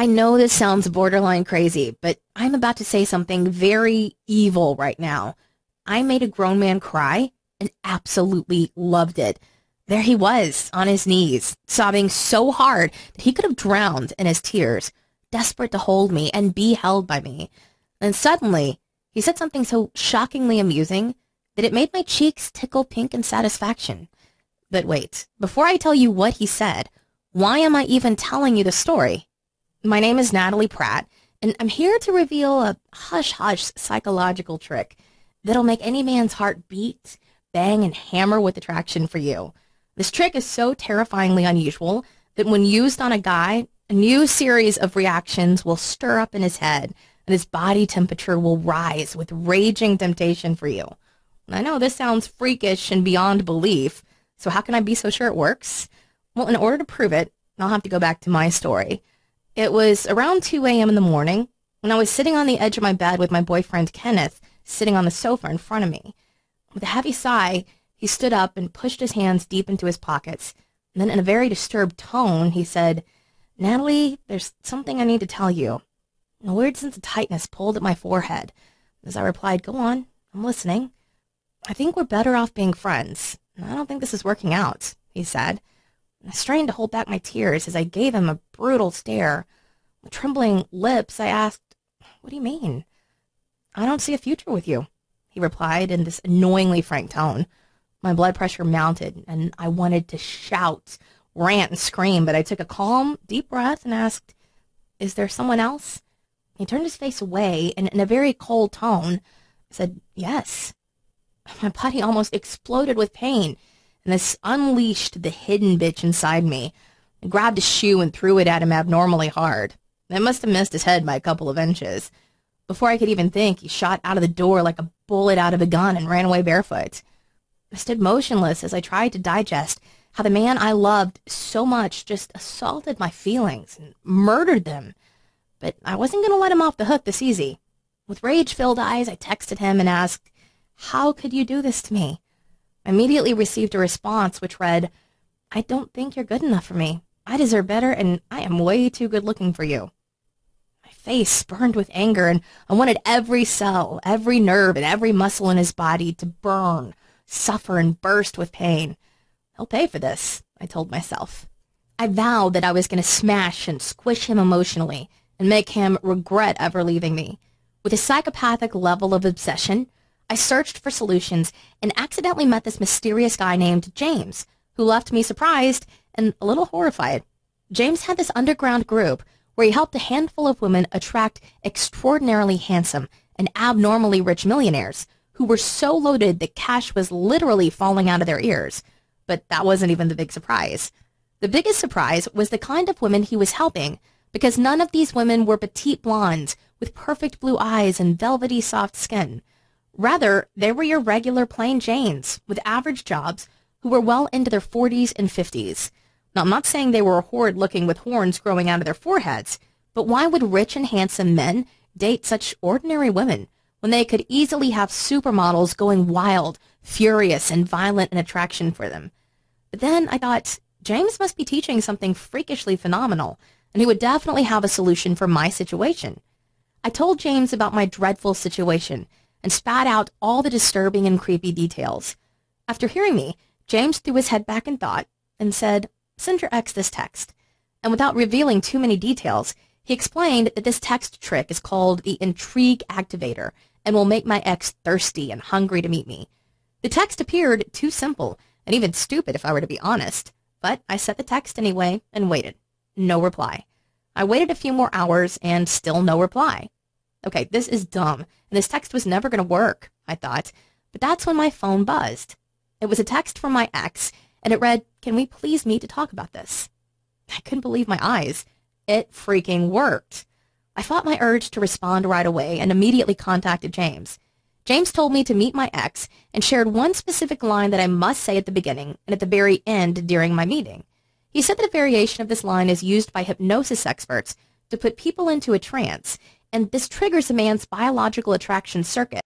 I know this sounds borderline crazy, but I'm about to say something very evil right now. I made a grown man cry and absolutely loved it. There he was, on his knees, sobbing so hard that he could have drowned in his tears, desperate to hold me and be held by me. And suddenly, he said something so shockingly amusing that it made my cheeks tickle pink in satisfaction. But wait, before I tell you what he said, why am I even telling you the story? My name is Natalie Pratt, and I'm here to reveal a hush-hush psychological trick that'll make any man's heart beat, bang, and hammer with attraction for you. This trick is so terrifyingly unusual that when used on a guy, a new series of reactions will stir up in his head, and his body temperature will rise with raging temptation for you. I know this sounds freakish and beyond belief, so how can I be so sure it works? Well, in order to prove it, I'll have to go back to my story. It was around 2 a.m. in the morning when I was sitting on the edge of my bed with my boyfriend Kenneth sitting on the sofa in front of me. With a heavy sigh, he stood up and pushed his hands deep into his pockets. And then in a very disturbed tone, he said, "Natalie, there's something I need to tell you." A weird sense of tightness pulled at my forehead. As I replied, "Go on, I'm listening." "I think we're better off being friends. I don't think this is working out," he said. I strained to hold back my tears as I gave him a brutal stare. With trembling lips, I asked, "What do you mean?" "I don't see a future with you," he replied in this annoyingly frank tone. My blood pressure mounted, and I wanted to shout, rant, and scream, but I took a calm, deep breath and asked, "Is there someone else?" He turned his face away and in a very cold tone said, "Yes." My body almost exploded with pain, and this unleashed the hidden bitch inside me. I grabbed a shoe and threw it at him abnormally hard. It must have missed his head by a couple of inches. Before I could even think, he shot out of the door like a bullet out of a gun and ran away barefoot. I stood motionless as I tried to digest how the man I loved so much just assaulted my feelings and murdered them. But I wasn't going to let him off the hook this easy. With rage-filled eyes, I texted him and asked, "How could you do this to me?" I immediately received a response which read, "I don't think you're good enough for me. I deserve better, and I am way too good looking for you." My face burned with anger, and I wanted every cell, every nerve, and every muscle in his body to burn, suffer, and burst with pain. "He'll pay for this," I told myself. I vowed that I was going to smash and squish him emotionally and make him regret ever leaving me. With a psychopathic level of obsession, I searched for solutions and accidentally met this mysterious guy named James, who left me surprised and a little horrified. James had this underground group where he helped a handful of women attract extraordinarily handsome and abnormally rich millionaires who were so loaded that cash was literally falling out of their ears. But that wasn't even the big surprise. The biggest surprise was the kind of women he was helping, because none of these women were petite blondes with perfect blue eyes and velvety soft skin. Rather, they were your regular plain Janes with average jobs who were well into their 40s and 50s. Now, I'm not saying they were horrid-looking with horns growing out of their foreheads, but why would rich and handsome men date such ordinary women when they could easily have supermodels going wild, furious, and violent in attraction for them? But then I thought, James must be teaching something freakishly phenomenal, and he would definitely have a solution for my situation. I told James about my dreadful situation and spat out all the disturbing and creepy details. After hearing me, James threw his head back in thought and said, "Send your ex this text." And without revealing too many details, he explained that this text trick is called the Intrigue Activator and will make my ex thirsty and hungry to meet me. The text appeared too simple and even stupid if I were to be honest, but I sent the text anyway and waited. No reply. I waited a few more hours and still no reply. Okay, this is dumb, and this text was never going to work, I thought, but that's when my phone buzzed. It was a text from my ex, and it read, "Can we please meet to talk about this?" I couldn't believe my eyes. It freaking worked. I fought my urge to respond right away and immediately contacted James. James told me to meet my ex and shared one specific line that I must say at the beginning and at the very end during my meeting. He said that a variation of this line is used by hypnosis experts to put people into a trance, and this triggers a man's biological attraction circuit